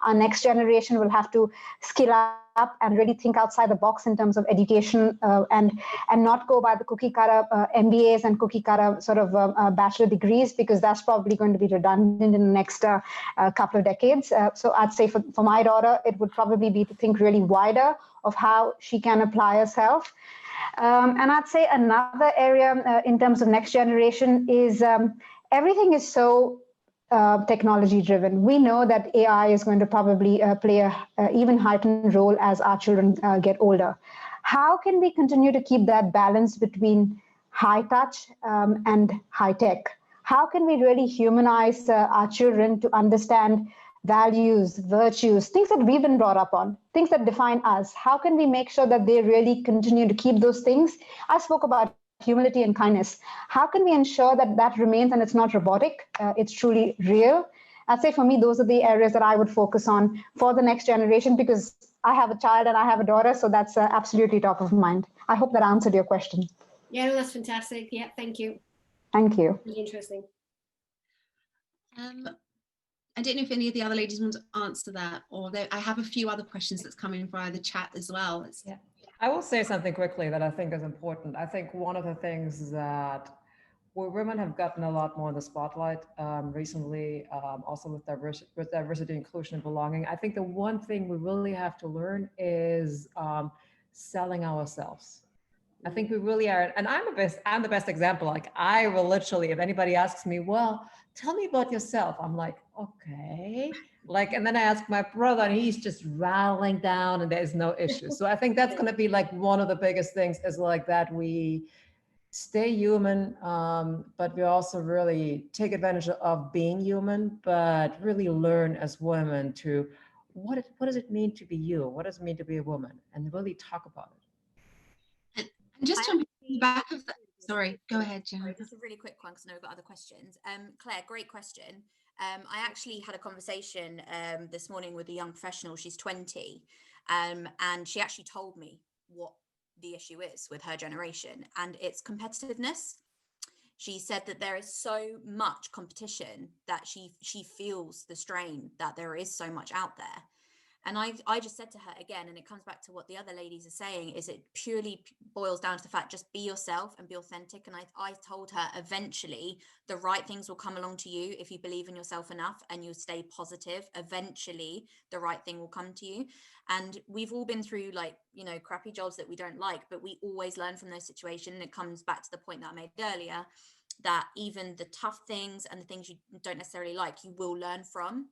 our next generation will have to skill up and really think outside the box in terms of education and not go by the cookie cutter MBAs and cookie cutter sort of bachelor degrees, because that's probably going to be redundant in the next couple of decades. So I'd say for my daughter, it would probably be to think really wider of how she can apply herself. And I'd say another area in terms of next generation is everything is so technology driven. We know that AI is going to probably play a even heightened role as our children get older. How can we continue to keep that balance between high touch and high tech? How can we really humanize our children to understand values, virtues, things that we've been brought up on, things that define us? How can we make sure that they really continue to keep those things? I spoke about humility and kindness. How can we ensure that that remains and it's not robotic, it's truly real? I'd say for me, those are the areas that I would focus on for the next generation, because I have a child and I have a daughter, so that's absolutely top of mind. I hope that answered your question. Yeah, no, that's fantastic. Yeah, thank you. Thank you. Really interesting. I don't know if any of the other ladies want to answer that, or I have a few other questions that's coming via the chat as well. Yeah. I will say something quickly that I think is important. I think one of the things that where women have gotten a lot more in the spotlight recently, also with diversity, inclusion, and belonging. I think the one thing we really have to learn is selling ourselves. I think we really are, and I'm the best example. Like, I will literally, if anybody asks me, well, tell me about yourself, I'm like, okay. Like, and then I ask my brother and he's just rattling down and there's no issue. So I think that's going to be like one of the biggest things is like that we stay human, but we also really take advantage of being human, but really learn as women to what does it mean to be you? What does it mean to be a woman? And really talk about it. And just jumping in the back of that, sorry, go ahead, Jenna. Just a really quick one because I know we've got other questions. Claire, great question. I actually had a conversation this morning with a young professional. She's 20, and she actually told me what the issue is with her generation, and it's competitiveness. She said that there is so much competition that she feels the strain that there is so much out there. And I just said to her again, and it comes back to what the other ladies are saying, is it purely boils down to the fact, just be yourself and be authentic. And I told her eventually the right things will come along to you if you believe in yourself enough and you stay positive. Eventually the right thing will come to you. And we've all been through, like, you know, crappy jobs that we don't like, but we always learn from those situations. And it comes back to the point that I made earlier, that even the tough things and the things you don't necessarily like, you will learn from.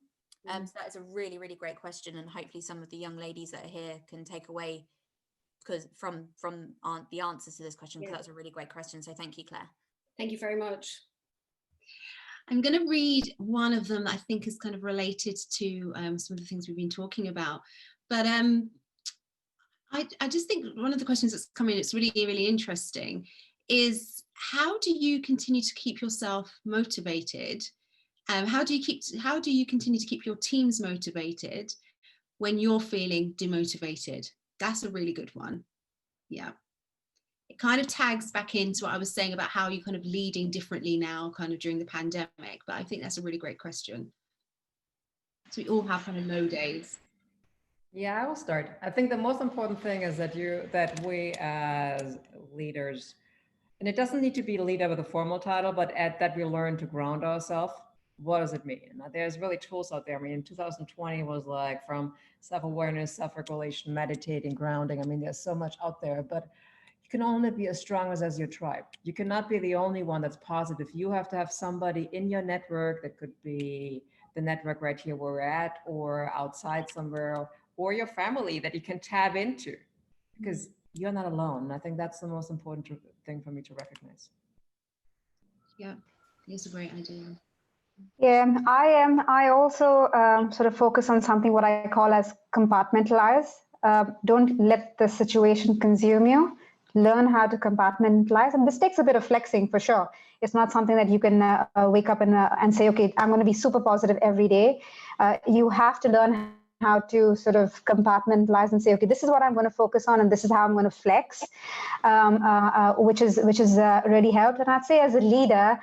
So that is a really, really great question, and hopefully some of the young ladies that are here can take away from the answers to this question, because that's a really great question. So thank you, Claire. Thank you very much. I'm going to read one of them that I think is kind of related to some of the things we've been talking about. But I just think one of the questions that's come in, it's really, really interesting, is how do you continue to keep yourself motivated? How do you continue to keep your teams motivated when you're feeling demotivated? That's a really good one. Yeah. It kind of tags back into what I was saying about how you're kind of leading differently now, kind of during the pandemic. But I think that's a really great question. So we all have kind of low days. Yeah, I will start. I think the most important thing is that we as leaders, and it doesn't need to be a leader with a formal title, but that we learn to ground ourselves. What does it mean? Now, there's really tools out there. I mean, in 2020 was like from self-awareness, self-regulation, meditating, grounding. I mean, there's so much out there, but you can only be as strong as your tribe. You cannot be the only one that's positive. You have to have somebody in your network, that could be the network right here where we're at, or outside somewhere, or your family that you can tap into, because you're not alone. And I think that's the most important thing for me to recognize. Yeah, it's a great idea. Yeah, I also sort of focus on something what I call as compartmentalize. Don't let the situation consume you. Learn how to compartmentalize, and this takes a bit of flexing for sure. It's not something that you can wake up and say, okay, I'm going to be super positive every day. You have to learn how to sort of compartmentalize and say, okay, this is what I'm going to focus on, and this is how I'm going to flex, which is really helped. And I'd say as a leader,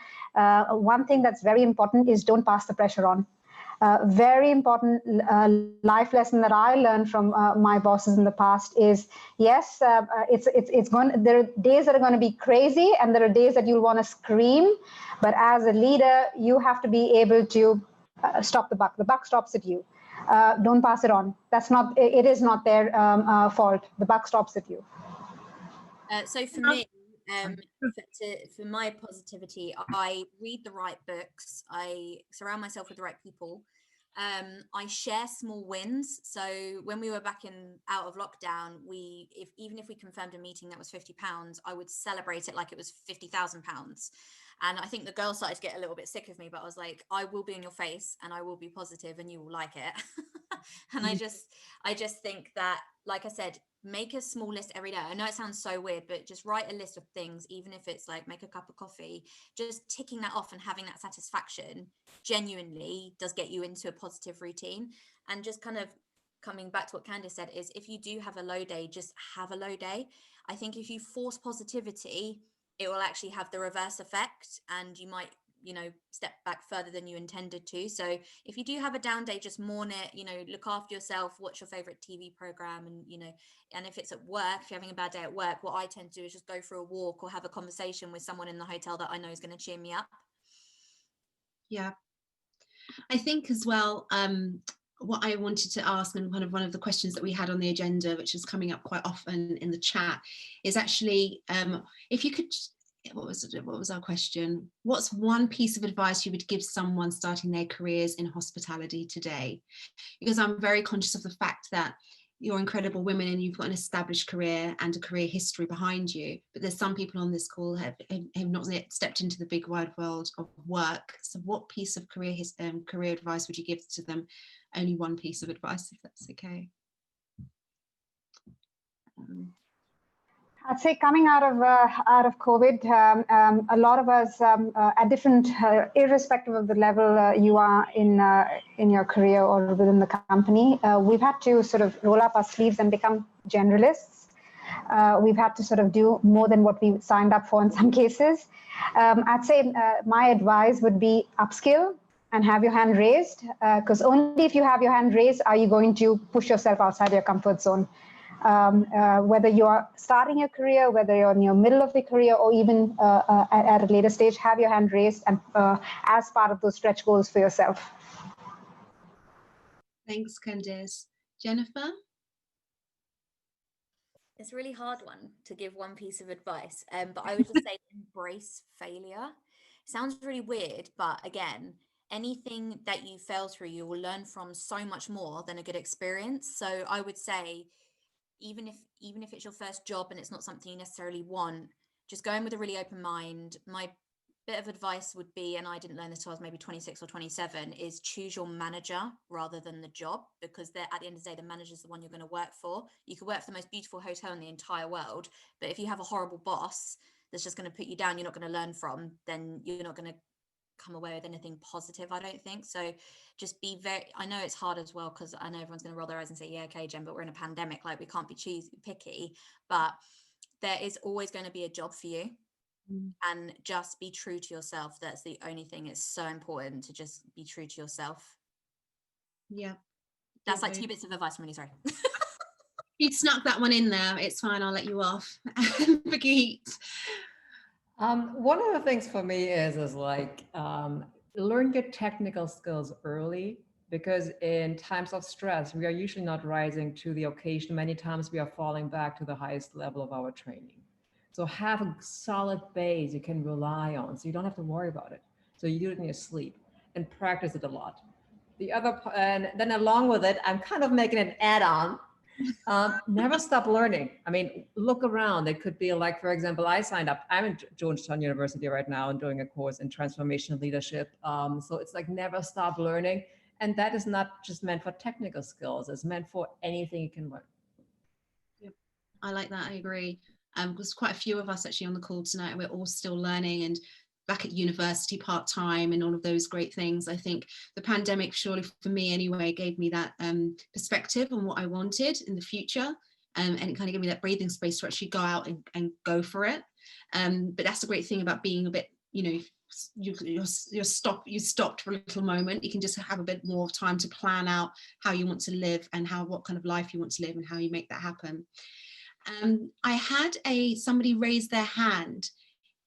one thing that's very important is don't pass the pressure on. Very important life lesson that I learned from my bosses in the past is, yes, it's going. There are days that are going to be crazy, and there are days that you'll want to scream. But as a leader, you have to be able to stop the buck. The buck stops at you. Don't pass it on. That's not. It is not their fault. The buck stops at you. So for me, for my positivity, I read the right books. I surround myself with the right people. I share small wins. So when we were back out of lockdown, even if we confirmed a meeting that was £50, I would celebrate it like it was £50,000. And I think the girls started to get a little bit sick of me, but I was like, I will be in your face and I will be positive and you will like it. And I just think that, like I said, make a small list every day. I know it sounds so weird, but just write a list of things, even if it's like make a cup of coffee, just ticking that off and having that satisfaction genuinely does get you into a positive routine. And just kind of coming back to what Candice said is, if you do have a low day, just have a low day. I think if you force positivity, it will actually have the reverse effect, and you might, step back further than you intended to. So if you do have a down day, just mourn it, look after yourself, watch your favorite TV program, and, and if it's at work, if you're having a bad day at work, what I tend to do is just go for a walk or have a conversation with someone in the hotel that I know is going to cheer me up. Yeah. I think as well, what I wanted to ask, and kind of one of the questions that we had on the agenda, which is coming up quite often in the chat, is actually, if you could, what was our question? What's one piece of advice you would give someone starting their careers in hospitality today? Because I'm very conscious of the fact that you're incredible women and you've got an established career and a career history behind you, but there's some people on this call have not yet stepped into the big wide world of work. So what piece of career advice would you give to them? Only one piece of advice, if that's okay. I'd say coming out of COVID, a lot of us at different, irrespective of the level you are in your career or within the company, we've had to sort of roll up our sleeves and become generalists. We've had to sort of do more than what we signed up for in some cases. I'd say my advice would be upskill and have your hand raised, because only if you have your hand raised are you going to push yourself outside your comfort zone. Whether you're starting your career, whether you're in your middle of the career, or even at a later stage, have your hand raised and as part of those stretch goals for yourself. Thanks, Candice. Jennifer? It's a really hard one to give one piece of advice, but I would just say embrace failure. It sounds really weird, but again, anything that you fail through, you will learn from so much more than a good experience. So I would say, even if it's your first job and it's not something you necessarily want, just go in with a really open mind. My bit of advice would be, and I didn't learn this till I was maybe 26 or 27, is choose your manager rather than the job, because they're, at the end of the day, the manager is the one you're going to work for. You could work for the most beautiful hotel in the entire world, but if you have a horrible boss that's just going to put you down, you're not going to learn from, then you're not going to come away with anything positive, I don't think. So just be I know it's hard as well, because I know everyone's going to roll their eyes and say, yeah, okay, Jen, but we're in a pandemic, like we can't be picky, but there is always going to be a job for you. And just be true to yourself. That's the only thing. It's so important to just be true to yourself. Yeah, that's like 2 bits of advice. I'm really sorry. You snuck that one in there. It's fine, I'll let you off. Birgit. One of the things for me is like learn your technical skills early, because in times of stress, we are usually not rising to the occasion. Many times we are falling back to the highest level of our training. So have a solid base you can rely on, so you don't have to worry about it. So you do it in your sleep and practice it a lot. The other, and then along with it, I'm kind of making an add-on. Never stop learning. I mean, look around. It could be like, for example, I signed up. I'm in Georgetown University right now and doing a course in transformational leadership. So it's like never stop learning. And that is not just meant for technical skills. It's meant for anything you can learn. Yep. I like that. I agree. There's quite a few of us actually on the call tonight, and we're all still learning and back at university part-time and all of those great things. I think the pandemic, surely for me anyway, gave me that perspective on what I wanted in the future, and it kind of gave me that breathing space to actually go out and go for it. But that's the great thing about being a bit, you know, you stopped for a little moment. You can just have a bit more time to plan out how you want to live and what kind of life you want to live and how you make that happen. I had somebody raise their hand.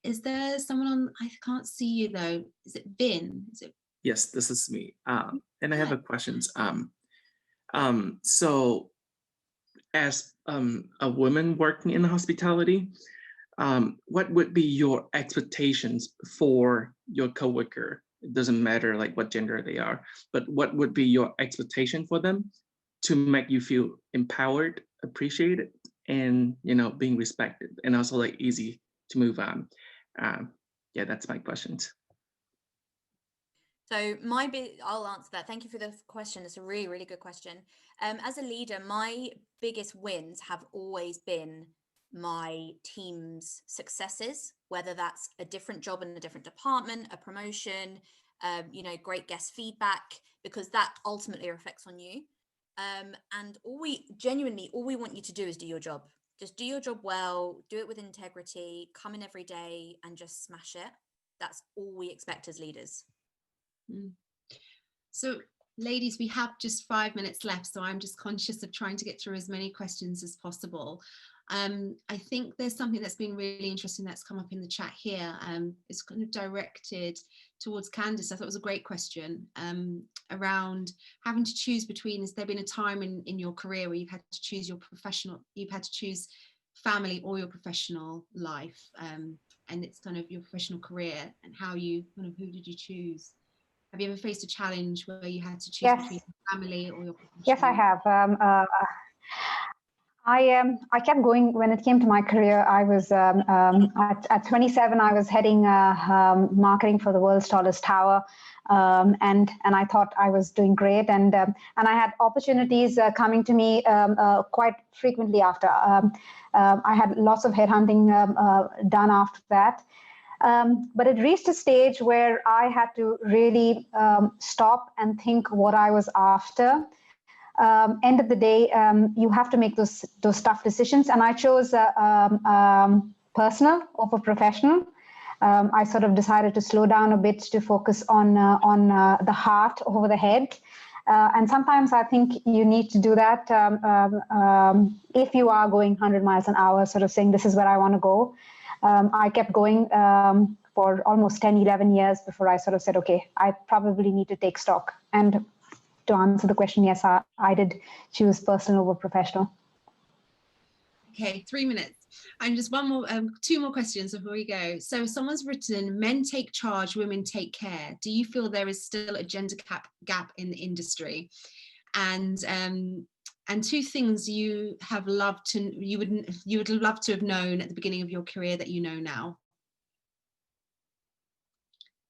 Is there someone on? I can't see you though. Is it Vin? Is it? Yes, this is me. And I have a questions. So as a woman working in hospitality, what would be your expectations for your coworker? It doesn't matter like what gender they are, but what would be your expectation for them to make you feel empowered, appreciated, and being respected, and also like easy to move on? Yeah, that's my questions. So I'll answer that. Thank you for the question. It's a really, really good question. As a leader, my biggest wins have always been my team's successes, whether that's a different job in a different department, a promotion, great guest feedback, because that ultimately reflects on you. And all we want you to do is do your job. Just do your job well, do it with integrity, come in every day and just smash it. That's all we expect as leaders. So ladies, we have just 5 minutes left, so I'm just conscious of trying to get through as many questions as possible. I think there's something that's been really interesting that's come up in the chat here. It's kind of directed towards Candice. I thought it was a great question around having to choose between, has there been a time in your career where you've had to choose you've had to choose family or your professional life, and it's kind of your professional career, and who did you choose? Have you ever faced a challenge where you had to choose between family or your professional? Yes, I have. I kept going when it came to my career. I was at 27. I was heading marketing for the world's tallest tower, and I thought I was doing great. And I had opportunities coming to me quite frequently after. I had lots of headhunting done after that. But it reached a stage where I had to really stop and think what I was after. End of the day, you have to make those tough decisions, and I chose personal over professional. I sort of decided to slow down a bit to focus on the heart over the head, and sometimes I think you need to do that if you are going 100 miles an hour, sort of saying this is where I want to go. I kept going for almost 10, 11 years before I sort of said, okay, I probably need to take stock. And to answer the question, yes, I did choose personal over professional. Okay, 3 minutes. And just two more questions before we go. So someone's written, men take charge, women take care. Do you feel there is still a gender gap in the industry? And two things you would love to have known at the beginning of your career that you know now.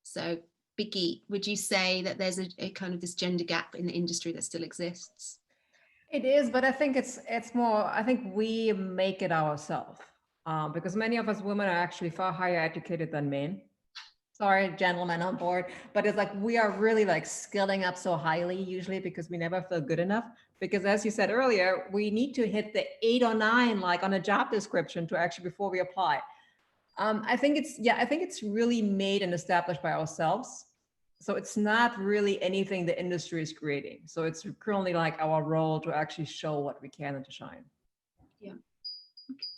So Birgit, would you say that there's a kind of this gender gap in the industry that still exists? It is, but I think it's more, I think we make it ourselves because many of us women are actually far higher educated than men. Sorry, gentlemen on board, but it's like we are really like skilling up so highly usually because we never feel good enough. Because as you said earlier, we need to hit the 8 or 9 like on a job description to actually before we apply. I think it's really made and established by ourselves. So it's not really anything the industry is creating. So it's currently like our role to actually show what we can and to shine. Yeah,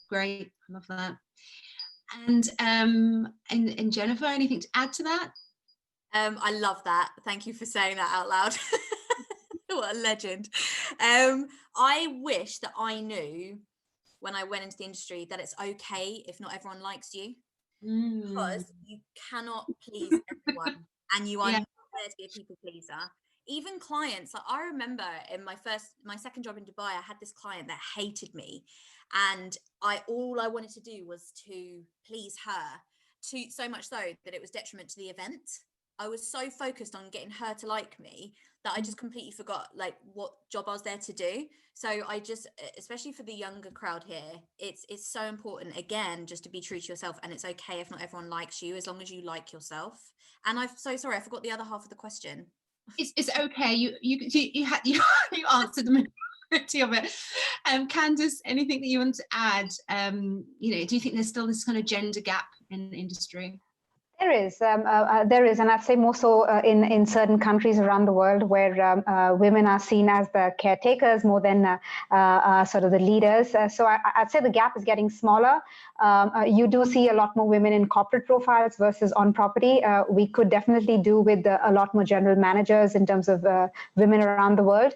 great, I love that. And Jennifer, anything to add to that? I love that. Thank you for saying that out loud. What a legend. I wish that I knew when I went into the industry that it's okay if not everyone likes you, because you cannot please everyone, and you are not there to be a people pleaser. Even clients, like I remember in my second job in Dubai, I had this client that hated me, and all I wanted to do was to please her, so much so that it was detriment to the event. I was so focused on getting her to like me that I just completely forgot like what job I was there to do. So I just, especially for the younger crowd here, it's so important, again, just to be true to yourself, and it's okay if not everyone likes you, as long as you like yourself. And I'm so sorry, I forgot the other half of the question. It's okay. You answered the majority of it. Candice, anything that you want to add? You know, do you think there's still this kind of gender gap in the industry? There is, and I'd say more so in certain countries around the world where women are seen as the caretakers more than sort of the leaders. So I'd say the gap is getting smaller. You do see a lot more women in corporate profiles versus on property. We could definitely do with a lot more general managers in terms of women around the world.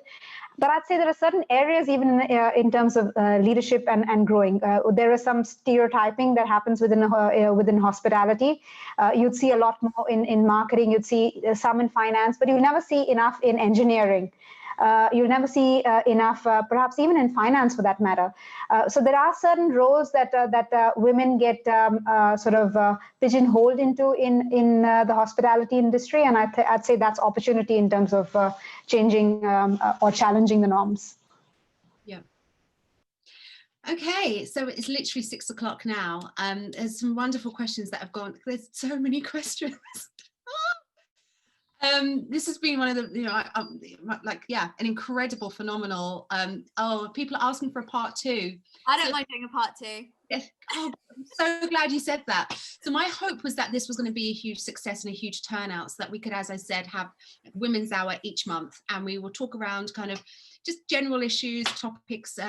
But I'd say there are certain areas, even in terms of leadership and growing. There is some stereotyping that happens within hospitality. You'd see a lot more in marketing. You'd see some in finance, but you'll never see enough in engineering. You'll never see enough, perhaps even in finance for that matter. So there are certain roles that women get sort of pigeonholed into in the hospitality industry, and I'd say that's opportunity in terms of changing or challenging the norms. Yeah. Okay, so it's literally 6 o'clock now. There's some wonderful questions that have gone. There's so many questions. This has been one of the, you know, an incredible, phenomenal. People are asking for a part 2. I don't mind doing a part 2. Yes. Oh, I'm so glad you said that. So my hope was that this was going to be a huge success and a huge turnout, so that we could, as I said, have Women's Hour each month, and we will talk around kind of just general issues, topics,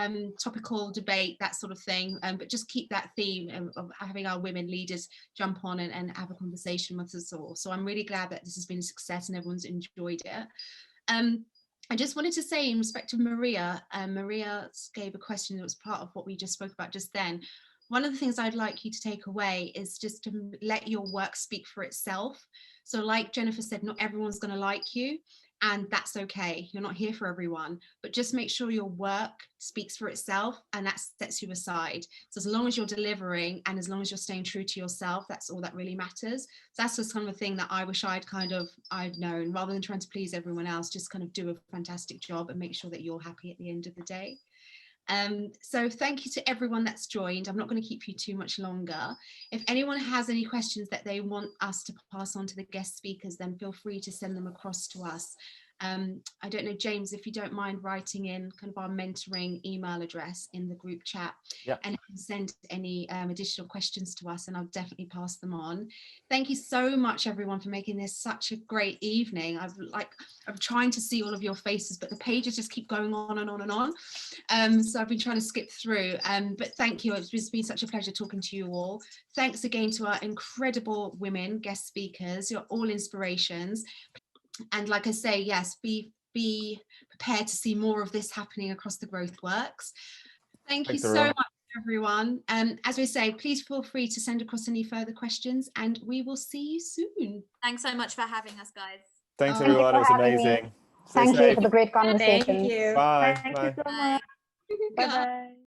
topical debate, that sort of thing, but just keep that theme of having our women leaders jump on and have a conversation with us all. So I'm really glad that this has been a success and everyone's enjoyed it. I just wanted to say, in respect of Maria, Maria gave a question that was part of what we just spoke about just then. One of the things I'd like you to take away is just to let your work speak for itself. So like Jennifer said, not everyone's going to like you, and that's okay. You're not here for everyone, but just make sure your work speaks for itself, and that sets you aside. So as long as you're delivering and as long as you're staying true to yourself, that's all that really matters. So that's just kind of a thing that I wish I'd known, rather than trying to please everyone else, just kind of do a fantastic job and make sure that you're happy at the end of the day. So thank you to everyone that's joined. I'm not going to keep you too much longer. If anyone has any questions that they want us to pass on to the guest speakers, then feel free to send them across to us. I don't know, James, if you don't mind writing in kind of our mentoring email address in the group chat, and you can send any additional questions to us, and I'll definitely pass them on. Thank you so much, everyone, for making this such a great evening. I'm trying to see all of your faces, but the pages just keep going on and on and on. So I've been trying to skip through, but thank you. It's just been such a pleasure talking to you all. Thanks again to our incredible women guest speakers. You're all inspirations. And like I say, yes, be prepared to see more of this happening across the Growth Works. Thanks you so much, everyone. As we say, please feel free to send across any further questions, and we will see you soon. Thanks so much for having us, guys. Thanks, everyone. It was amazing. Thank you for the great conversation. Thank you. Bye. Thank Bye. you so much. Bye-bye.